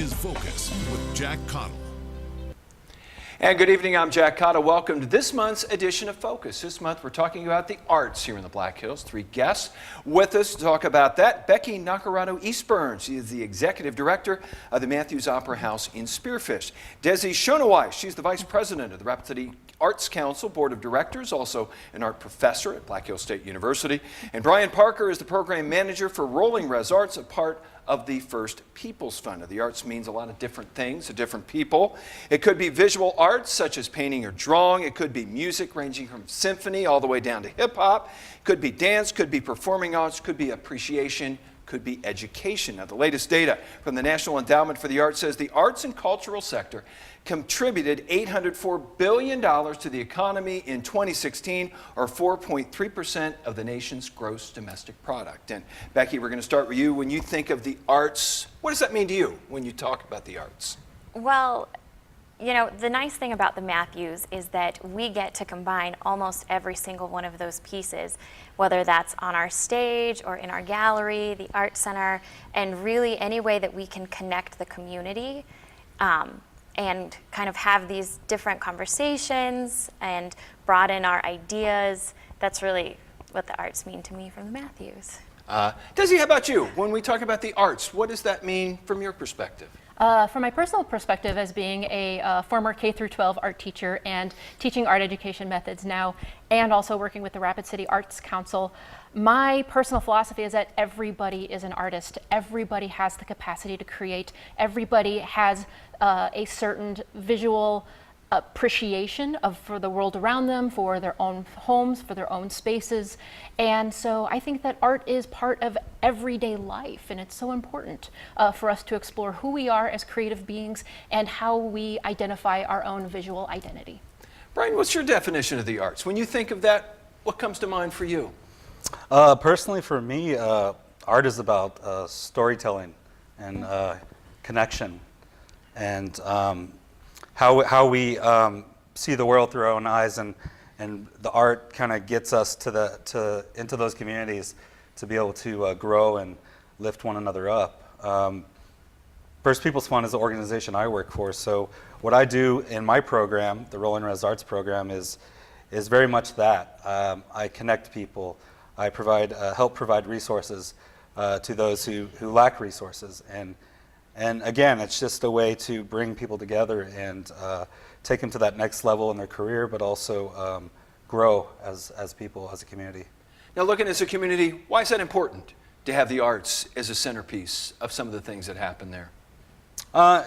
is Focus with Jack Caudill. And good evening, I'm Jack Caudill. Welcome to this month's edition of Focus. This month we're talking about the arts here in the Black Hills. Three guests with us to talk about that. Becky Nacarado-Eastburn, she is the Executive Director of the Matthews Opera House in Spearfish. Desi Shonawai, she's the Vice President of the Rapid City Arts Council Board of Directors, also an art professor at Black Hills State University. And Brian Parker is the Program Manager for Rolling Res Arts, a part of the First Peoples Fund. The arts means a lot of different things to different people. It could be visual arts such as painting or drawing. It could be music ranging from symphony all the way down to hip hop. It could be dance, could be performing arts, could be appreciation, could be education. Now, the latest data from the National Endowment for the Arts says the arts and cultural sector contributed $804 billion to the economy in 2016, or 4.3% of the nation's gross domestic product. And Becky, we're going to start with you. When you think of the arts, what does that mean to you when you talk about the arts? Well, you know, the nice thing about the Matthews is that we get to combine almost every single one of those pieces, whether that's on our stage or in our gallery, the art center, and really any way that we can connect the community and kind of have these different conversations and broaden our ideas. That's really what the arts mean to me from the Matthews. Desi, how about you? When we talk about the arts, what does that mean from your perspective? From my personal perspective as being a former K-12 art teacher and teaching art education methods now, and also working with the Rapid City Arts Council, my personal philosophy is that everybody is an artist. Everybody has the capacity to create. Everybody has a certain visual appreciation for the world around them, for their own homes, for their own spaces. And so I think that art is part of everyday life, and it's so important for us to explore who we are as creative beings and how we identify our own visual identity. Brian, what's your definition of the arts? When you think of that, what comes to mind for you? Personally, for me, art is about storytelling and connection, and how we see the world through our own eyes, and the art kind of gets us into those communities to be able to grow and lift one another up. First Peoples Fund is the organization I work for, so what I do in my program, the Rolling Res Arts program, is very much that. I connect people. I help provide resources to those who lack resources, and again, it's just a way to bring people together and take them to that next level in their career, but also grow as people, as a community. Now, looking as a community, why is that important to have the arts as a centerpiece of some of the things that happen there?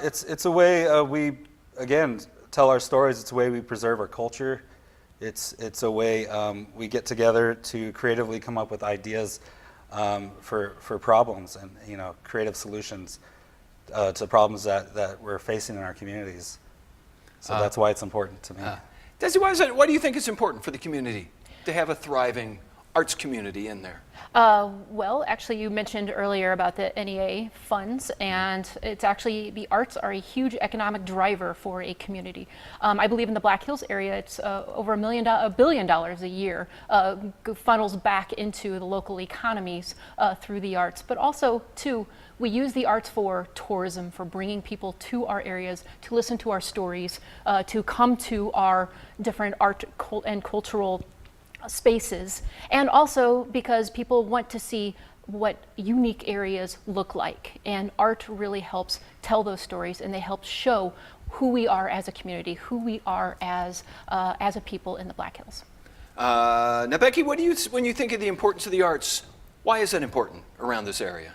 It's a way we, again, tell our stories. It's a way we preserve our culture. It's a way we get together to creatively come up with ideas for problems and, you know, creative solutions to problems that we're facing in our communities. So that's why it's important to me. Desi, why do you think it's important for the community to have a thriving arts community in there? Well, actually, you mentioned earlier about the NEA funds, and it's actually, the arts are a huge economic driver for a community. I believe in the Black Hills area, it's over $1 billion a year funnels back into the local economies through the arts. But also, too, we use the arts for tourism, for bringing people to our areas, to listen to our stories, to come to our different art and cultural spaces, and also because people want to see what unique areas look like, and art really helps tell those stories, and they help show who we are as a community, who we are as a people in the Black Hills. Now, Becky, when you think of the importance of the arts, why is that important around this area?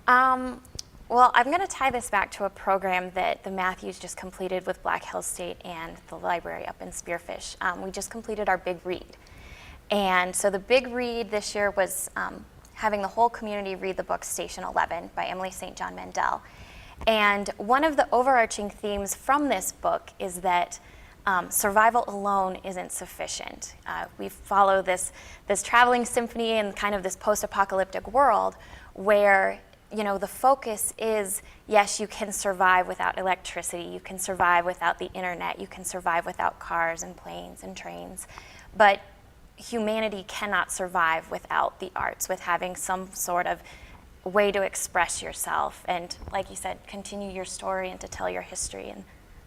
Well, I'm going to tie this back to a program that the Matthews just completed with Black Hills State and the library up in Spearfish. We just completed our Big Read. And so the Big Read this year was having the whole community read the book Station 11 by Emily St. John Mandel. And one of the overarching themes from this book is that survival alone isn't sufficient. We follow this traveling symphony and kind of this post-apocalyptic world where, you know, the focus is, yes, you can survive without electricity, you can survive without the internet, you can survive without cars and planes and trains, but humanity cannot survive without the arts, with having some sort of way to express yourself and, like you said, continue your story and to tell your history. And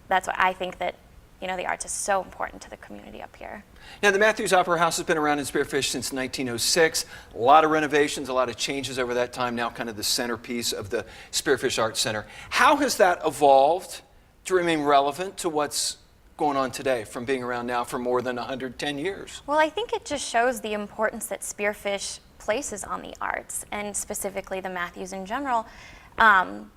that's why I think that, you know, the arts is so important to the community up here. Now, the Matthews Opera House has been around in Spearfish since 1906. A lot of renovations, a lot of changes over that time, now kind of the centerpiece of the Spearfish Arts Center. How has that evolved to remain relevant to what's going on today from being around now for more than 110 years? Well, I think it just shows the importance that Spearfish places on the arts, and specifically the Matthews in general,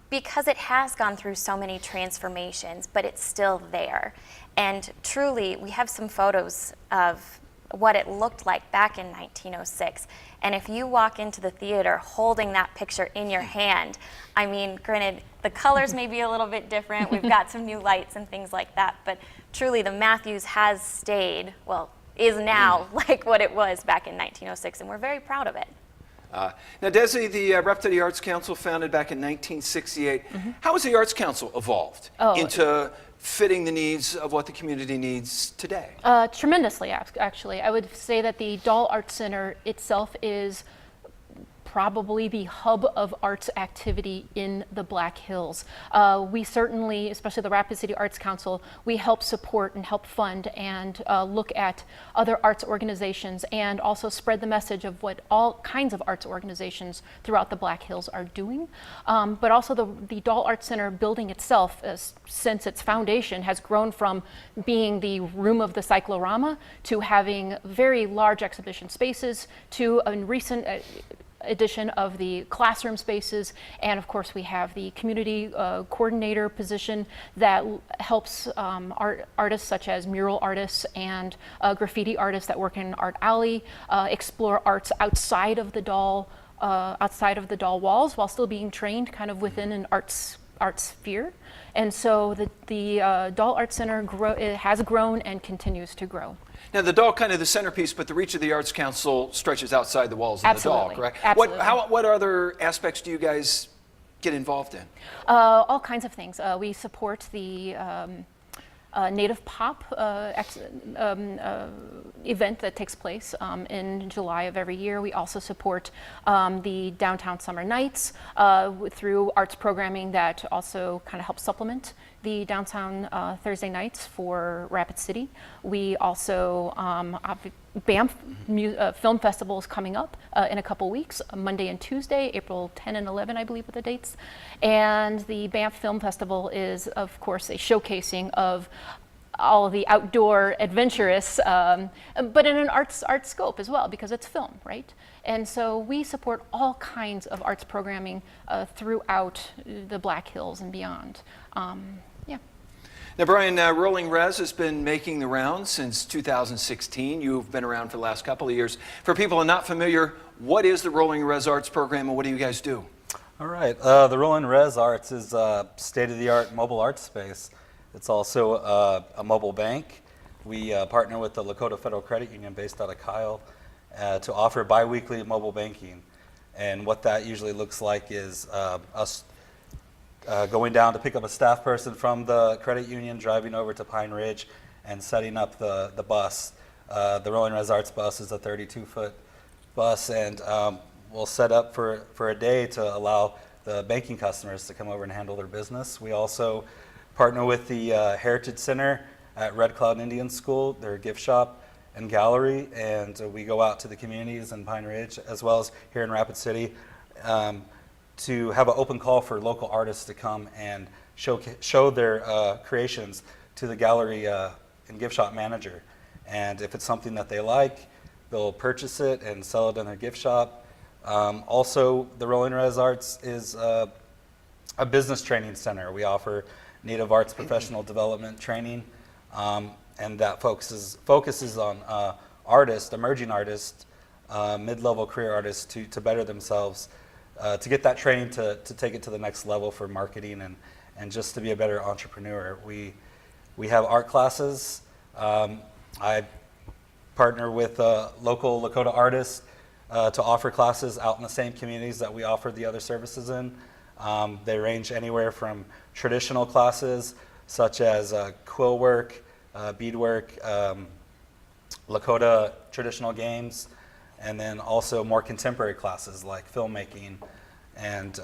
because it has gone through so many transformations, but it's still there. And truly, we have some photos of what it looked like back in 1906. And if you walk into the theater holding that picture in your hand, I mean, granted, the colors may be a little bit different. We've got some new lights and things like that. But truly, the Matthews has stayed, well, is now like what it was back in 1906. And we're very proud of it. Now, Desi, the rep to the Arts Council, founded back in 1968. How has the Arts Council evolved into fitting the needs of what the community needs today? Tremendously, actually. I would say that the Dahl Arts Center itself is probably the hub of arts activity in the Black Hills. We certainly, especially the Rapid City Arts Council, we help support and help fund and look at other arts organizations and also spread the message of what all kinds of arts organizations throughout the Black Hills are doing. But also the Dahl Arts Center building itself, since its foundation, has grown from being the room of the cyclorama to having very large exhibition spaces to a recent addition of the classroom spaces, and of course we have the community coordinator position that helps artists such as mural artists and graffiti artists that work in Art Alley explore arts outside of the Dahl walls while still being trained kind of within an arts sphere. And so the Dahl Arts Center has grown and continues to grow. Now, the Dahl kind of the centerpiece, but the reach of the Arts Council stretches outside the walls of the Dahl, correct? Absolutely. What other aspects do you guys get involved in? All kinds of things. We support the Native Pop event that takes place in July of every year. We also support the Downtown Summer Nights through arts programming that also kind of helps supplement the Downtown Thursday nights for Rapid City. We also Banff Film Festival is coming up in a couple weeks, Monday and Tuesday, April 10 and 11, I believe, are the dates. And the Banff Film Festival is, of course, a showcasing of all of the outdoor adventurous, but in an arts scope as well, because it's film, right? And so we support all kinds of arts programming throughout the Black Hills and beyond. Now, Brian, Rolling Res has been making the rounds since 2016. You've been around for the last couple of years. For people who are not familiar, what is the Rolling Res Arts program and what do you guys do? All right. The Rolling Res Arts is a state-of-the-art mobile arts space. It's also a mobile bank. We partner with the Lakota Federal Credit Union based out of Kyle to offer biweekly mobile banking. And what that usually looks like is us going down to pick up a staff person from the credit union, driving over to Pine Ridge, and setting up the bus. The Rolling Res Arts bus is a 32-foot bus, and we'll set up for a day to allow the banking customers to come over and handle their business. We also partner with the Heritage Center at Red Cloud Indian School, their gift shop and gallery, and we go out to the communities in Pine Ridge, as well as here in Rapid City, to have an open call for local artists to come and show their creations to the gallery and gift shop manager. And if it's something that they like, they'll purchase it and sell it in their gift shop. Also, the Rolling Res Arts is a business training center. We offer Native Arts professional development training, and that focuses on artists, emerging artists, mid-level career artists to better themselves, to get that training to take it to the next level for marketing and just to be a better entrepreneur. We have art classes. I partner with local Lakota artists to offer classes out in the same communities that we offer the other services in. They range anywhere from traditional classes such as quill work, beadwork, Lakota traditional games, and then also more contemporary classes like filmmaking and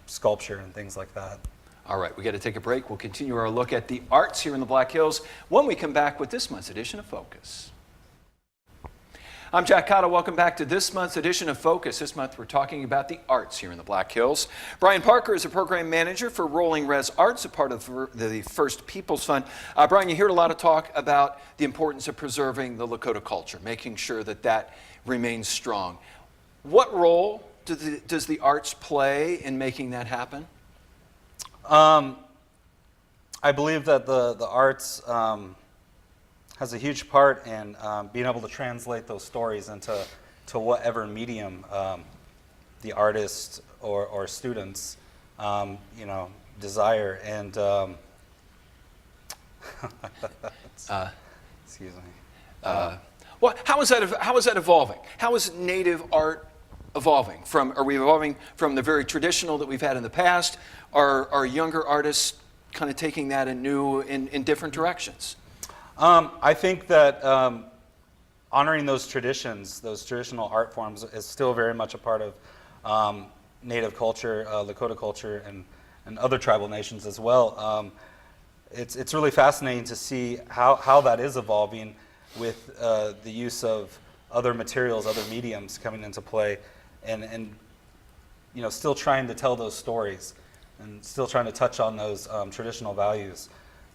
sculpture and things like that. All right, we got to take a break. We'll continue our look at the arts here in the Black Hills when we come back with this month's edition of Focus. I'm Jack Caudill. Welcome back to this month's edition of Focus. This month we're talking about the arts here in the Black Hills. Brian Parker is a program manager for Rolling Res Arts, a part of the First Peoples Fund. Brian, you heard a lot of talk about the importance of preserving the Lakota culture, making sure that that remains strong. What role does the arts play in making that happen? I believe that the arts has a huge part in being able to translate those stories into whatever medium the artist or students desire. And excuse me. Well, how is that evolving? How is Native art evolving? Are we evolving from the very traditional that we've had in the past? Are younger artists kind of taking that in different directions? I think that honoring those traditions, those traditional art forms, is still very much a part of Native culture, Lakota culture, and other tribal nations as well. It's really fascinating to see how that is evolving with the use of other materials, other mediums coming into play, and still trying to tell those stories and still trying to touch on those traditional values.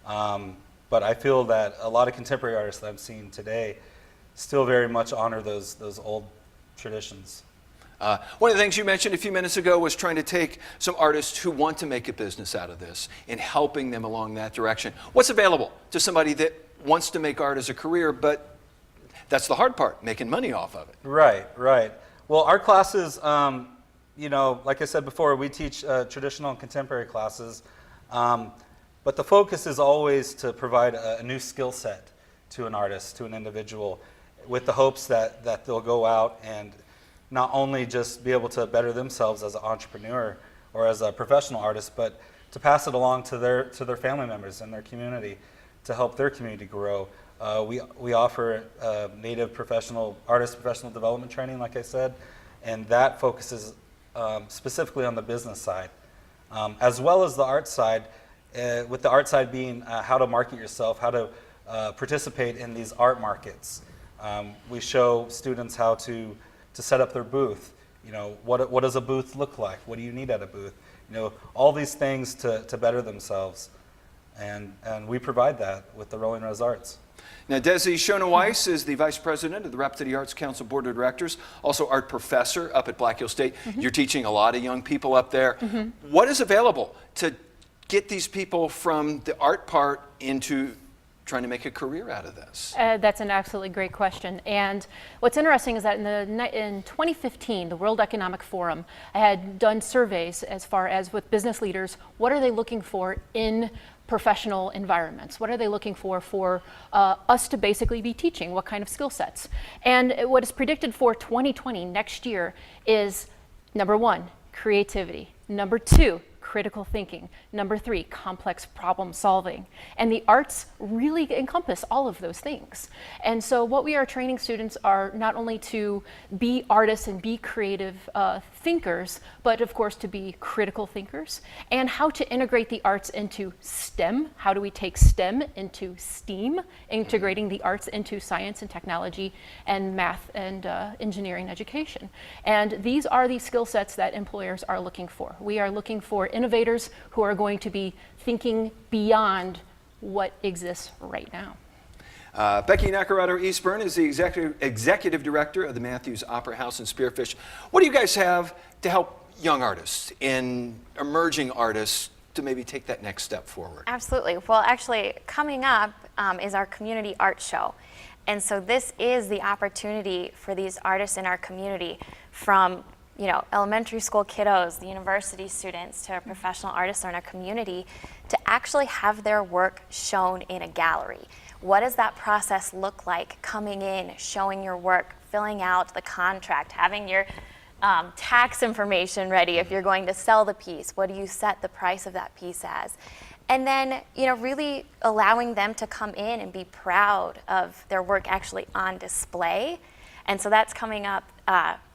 But I feel that a lot of contemporary artists that I'm seeing today still very much honor those old traditions. One of the things you mentioned a few minutes ago was trying to take some artists who want to make a business out of this and helping them along that direction. What's available to somebody that wants to make art as a career, but that's the hard part, making money off of it? Right. Well, our classes, like I said before, we teach traditional and contemporary classes. But the focus is always to provide a new skill set to an artist, to an individual, with the hopes that they'll go out and not only just be able to better themselves as an entrepreneur or as a professional artist, but to pass it along to their family members and their community to help their community grow. We offer Native professional development training, like I said, and that focuses specifically on the business side, as well as the art side. With the art side being how to market yourself, how to participate in these art markets. We show students how to set up their booth. What does a booth look like? What do you need at a booth? All these things to better themselves. And we provide that with the Rolling Res Arts. Now, Desi Shona Weiss is the Vice President of the Rapid City Arts Council Board of Directors, also art professor up at Black Hill State. You're teaching a lot of young people up there. What is available to get these people from the art part into trying to make a career out of this? That's an absolutely great question. And what's interesting is that in 2015, the World Economic Forum had done surveys as far as with business leaders, what are they looking for in professional environments? What are they looking for us to basically be teaching? What kind of skill sets? And what is predicted for 2020, next year, is number 1, creativity. Number 2, critical thinking. Number 3, complex problem solving. And the arts really encompass all of those things. And so what we are training students are not only to be artists and be creative thinkers, but of course to be critical thinkers, and how to integrate the arts into STEM. How do we take STEM into STEAM, integrating the arts into science and technology and math and engineering education. And these are the skill sets that employers are looking for. We are looking for innovators who are going to be thinking beyond what exists right now. Becky Nacarado Eastburn is the executive director of the Matthews Opera House in Spearfish. What do you guys have to help young artists and emerging artists to maybe take that next step forward? Absolutely. Well, actually, coming up is our community art show. And so this is the opportunity for these artists in our community, from elementary school kiddos, the university students, to professional artists in our community, to actually have their work shown in a gallery. What does that process look like, coming in, showing your work, filling out the contract, having your tax information ready if you're going to sell the piece? What do you set the price of that piece as? And then, really allowing them to come in and be proud of their work actually on display, And so that's coming up.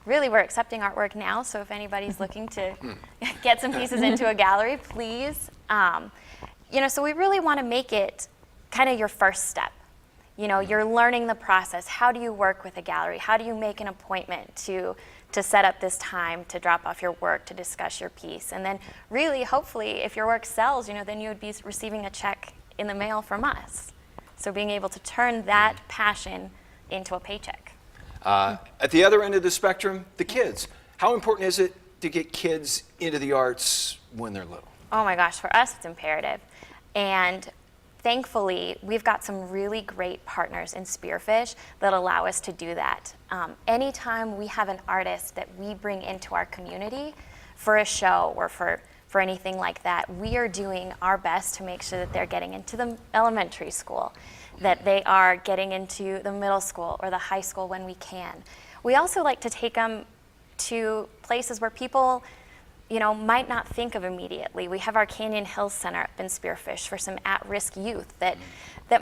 Really, we're accepting artwork now, so if anybody's looking to get some pieces into a gallery, please. So we really want to make it kind of your first step. You're learning the process. How do you work with a gallery? How do you make an appointment to set up this time to drop off your work, to discuss your piece? And then really, hopefully, if your work sells, then you would be receiving a check in the mail from us. So being able to turn that passion into a paycheck. At the other end of the spectrum, the kids. How important is it to get kids into the arts when they're little? Oh my gosh, for us, it's imperative. And thankfully, we've got some really great partners in Spearfish that allow us to do that. Anytime we have an artist that we bring into our community for a show or for anything like that, we are doing our best to make sure that they're getting into the elementary school, that they are getting into the middle school or the high school when we can. We also like to take them to places where people might not think of immediately. We have our Canyon Hills Center up in Spearfish for some at-risk youth that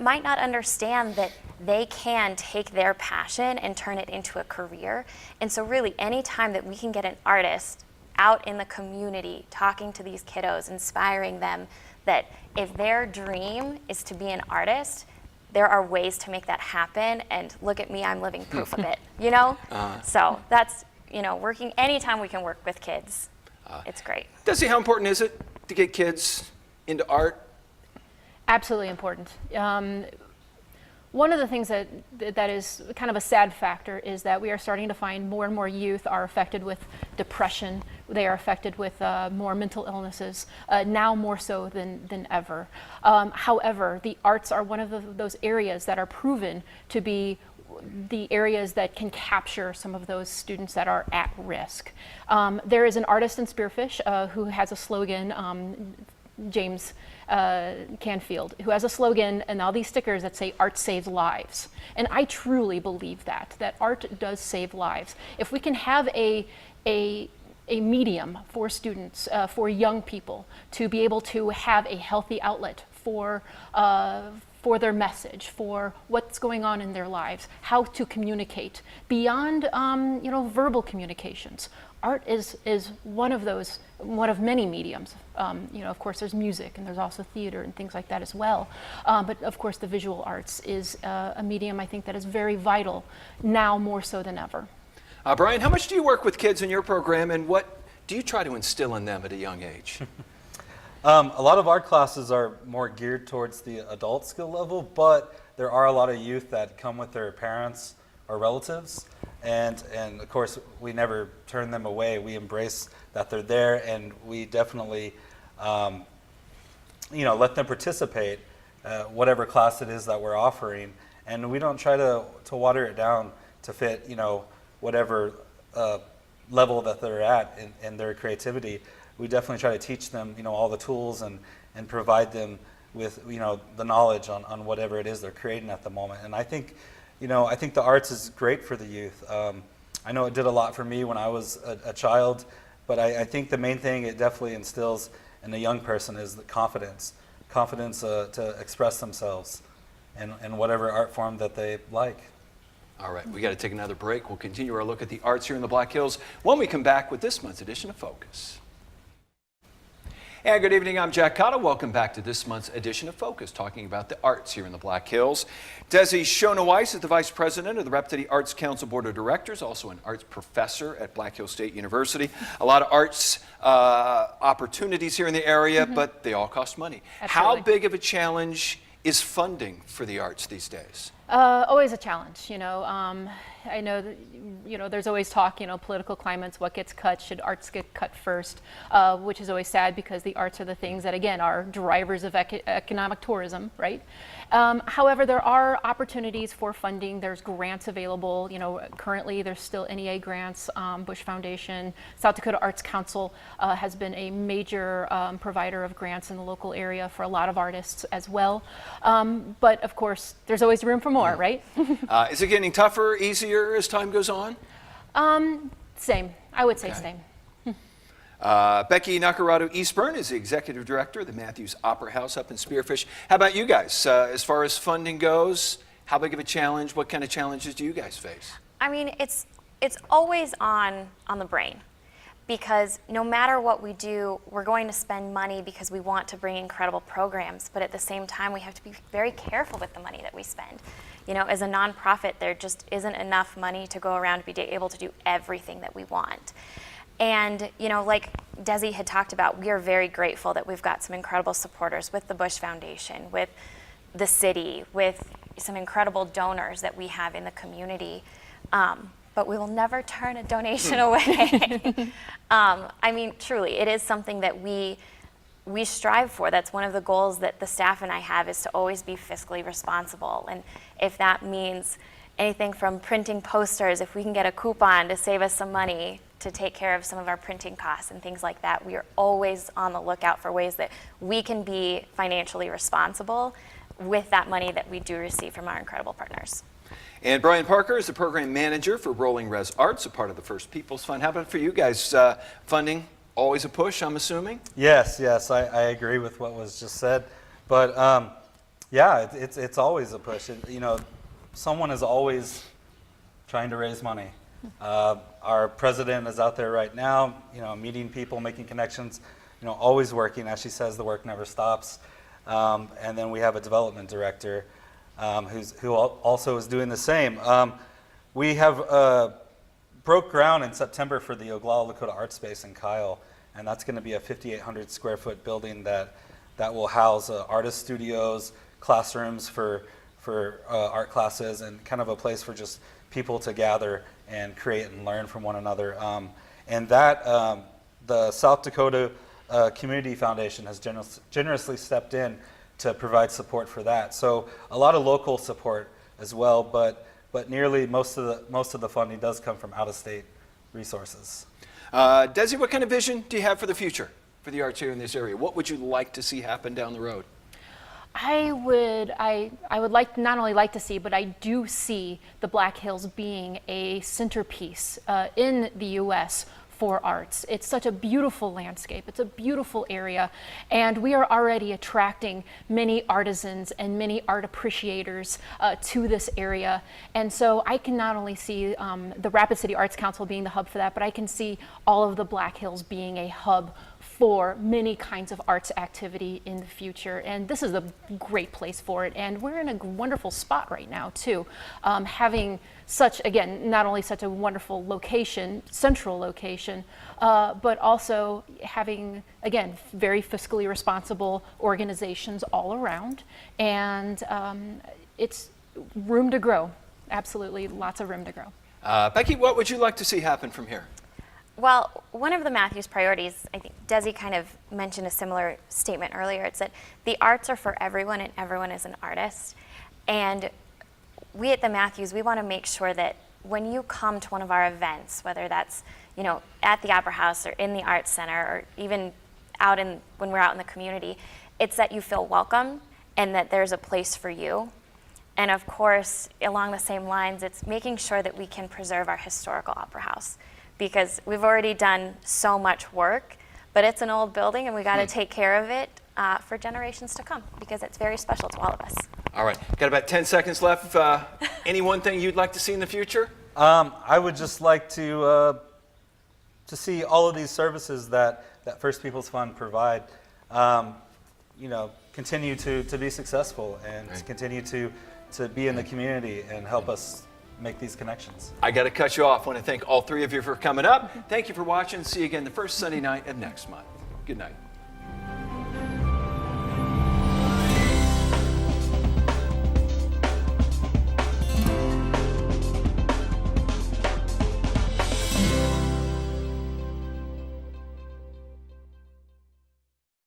might not understand that they can take their passion and turn it into a career. And so really, any time that we can get an artist out in the community talking to these kiddos, inspiring them that if their dream is to be an artist, there are ways to make that happen. And look at me, I'm living proof of it, So that's, working anytime we can work with kids. It's great. Desi, how important is it to get kids into art? Absolutely important. One of the things that is kind of a sad factor is that we are starting to find more and more youth are affected with depression. They are affected with more mental illnesses, now more so than ever. However, the arts are one of those areas that are proven to be the areas that can capture some of those students that are at risk. There is an artist in Spearfish who has a slogan, James Canfield, who has a slogan and all these stickers that say art saves lives. And I truly believe that art does save lives. If we can have a medium for students, for young people, to be able to have a healthy outlet for their message, for what's going on in their lives, how to communicate beyond verbal communications. Art is one of many mediums. Of course, there's music and there's also theater and things like that as well. But of course, the visual arts is a medium I think that is very vital now more so than ever. Brian, how much do you work with kids in your program, and what do you try to instill in them at a young age? A lot of art classes are more geared towards the adult skill level, but there are a lot of youth that come with their parents or relatives, and of course we never turn them away. We embrace that they're there, and we definitely let them participate, whatever class it is that we're offering, and we don't try to water it down to fit whatever level that they're at in their creativity. We definitely try to teach them, all the tools and provide them with, the knowledge on whatever it is they're creating at the moment. And I think, I think the arts is great for the youth. I know it did a lot for me when I was a child, but I think the main thing it definitely instills in a young person is the confidence to express themselves in whatever art form that they like. All right, we got to take another break. We'll continue our look at the arts here in the Black Hills when we come back with this month's edition of Focus. And good evening, I'm Jack Caudill. Welcome back to this month's edition of Focus, talking about the arts here in the Black Hills. Desi Shona-Weiss is the Vice President of the Repetity Arts Council Board of Directors, also an arts professor at Black Hills State University. A lot of arts opportunities here in the area, but they all cost money. Absolutely. How big of a challenge is funding for the arts these days? Always a challenge, I know that, there's always talk, political climates, what gets cut, should arts get cut first, which is always sad because the arts are the things that, again, are drivers of economic tourism, right? However, there are opportunities for funding. There's grants available. Currently there's still NEA grants. Bush Foundation, South Dakota Arts Council has been a major provider of grants in the local area for a lot of artists as well. But of course, there's always room for more, right? Is it getting tougher, easier as time goes on? Same. I would say same. Becky Nakarado Eastburn is the Executive Director of the Matthews Opera House up in Spearfish. How about you guys? As far as funding goes, how big of a challenge, what kind of challenges do you guys face? I mean, it's always on the brain, because no matter what we do, we're going to spend money because we want to bring incredible programs, but at the same time, we have to be very careful with the money that we spend. You know, as a nonprofit, there just isn't enough money to go around to be able to do everything that we want. And, you know, like Desi had talked about, we are very grateful that we've got some incredible supporters with the Bush Foundation, with the city, with some incredible donors that we have in the community. But we will never turn a donation away. I mean, truly, it is something that we strive for. That's one of the goals that the staff and I have, is to always be fiscally responsible. And if that means anything from printing posters, if we can get a coupon to save us some money to take care of some of our printing costs and things like that, we are always on the lookout for ways that we can be financially responsible with that money that we do receive from our incredible partners. And Brian Parker is the program manager for Rolling Res Arts, a part of the First People's Fund. How about it for you guys? Funding, always a push, I'm assuming? Yes, I agree with what was just said. But yeah, it's always a push. You know, someone is always trying to raise money. Our president is out there right now, you know, meeting people, making connections, you know, always working. As she says, the work never stops. And then we have a development director who also is doing the same. We have broke ground in September for the Oglala Lakota Art Space in Kyle, and that's going to be a 5,800 square foot building that will house artist studios, classrooms for art classes, and kind of a place for just people to gather and create and learn from one another. And that the South Dakota Community Foundation has generously stepped in to provide support for that. So a lot of local support as well, but nearly most of the funding does come from out-of-state resources. Desi, what kind of vision do you have for the future for the arts here in this area? What would you like to see happen down the road? I would not only like to see, but I do see the Black Hills being a centerpiece in the U.S. for arts. It's such a beautiful landscape. It's a beautiful area, and we are already attracting many artisans and many art appreciators to this area. And so I can not only see the Rapid City Arts Council being the hub for that, but I can see all of the Black Hills being a hub for many kinds of arts activity in the future. And this is a great place for it. And we're in a wonderful spot right now too. Having such, again, not only such a wonderful location, central location, but also having, again, very fiscally responsible organizations all around. And it's room to grow. Absolutely, lots of room to grow. Becky, what would you like to see happen from here? Well, one of the Matthews priorities, I think Desi kind of mentioned a similar statement earlier. It's that the arts are for everyone and everyone is an artist. And we at the Matthews, we want to make sure that when you come to one of our events, whether that's, you know, at the Opera House or in the Arts Center or even when we're out in the community, it's that you feel welcome and that there's a place for you. And of course, along the same lines, it's making sure that we can preserve our historical Opera House, because we've already done so much work, but it's an old building and we got to take care of it for generations to come, because it's very special to all of us. All right, got about 10 seconds left. Any one thing you'd like to see in the future? I would just like to see all of these services that First People's Fund provide, you know, continue to be successful and Right. continue to be in the community and help us make these connections. I got to cut you off. I want to thank all three of you for coming up. Thank you for watching. See you again the first Sunday night of next month. Good night.